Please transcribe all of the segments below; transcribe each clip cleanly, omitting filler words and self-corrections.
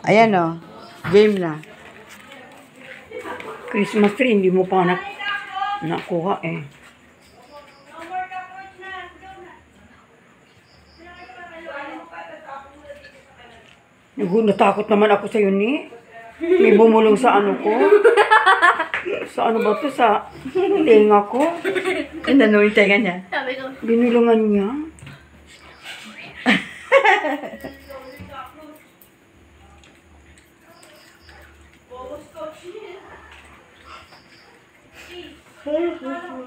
Ayan o. Game na. Christmas tree, hindi mo pa nakuha eh. Natakot naman ako sa'yo ni. May bumulong sa ano ko. Sa ano ba to? Sa tenga ko. Ano yung tenga niya? Binulungan niya.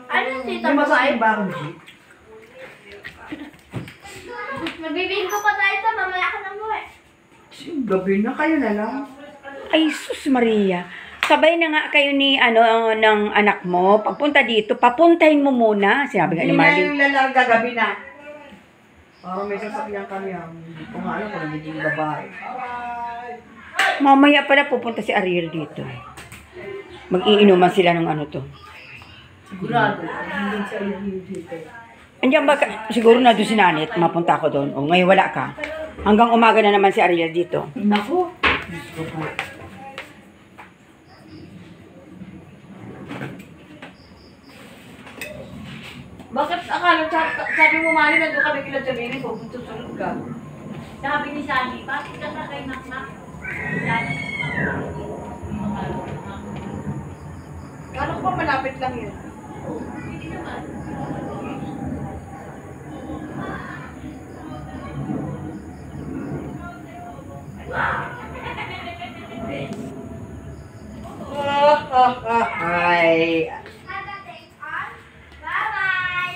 Ano tita babae? Magbibingko pa tayo sa mamaya ka na mo eh. Gabi na kayo na lang. Ay, sus Maria. Sabay na nga kayo ni ng anak mo. Pagpunta dito, papuntahin mo muna. Sinabi nga ni Hindi na Marlene. yung lalaga, gabi na. Parang may sasakyan kami. Hindi ko nga alam kung nagiging babae. Mamaya pala pupunta si Ariel dito. Mag-iinuman sila ng ano to. Sigurado. Hindi sa iyo dito. Andiyan ba, siguro na doon si Nanit, mapunta ako doon. O ngayon wala ka. Hanggang umaga na naman si Ariel dito. Naku. Gusto ko. Bakit akala sabi mo mali na doon kami kila Jamili ko, susunod ka? Sabi ni Shani, bakit ka na kay Makmak? Kala ko ba malapit lang yun? Hindi naman. Ay. Bye-bye!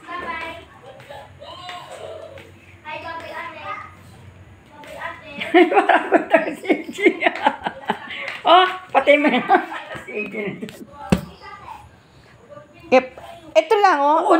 Bye-bye! Hi, Bobby Ate! Bobby Ate! Parang punta si Gina. Oh, patay mo na. Si Gina. Ito lang, oh.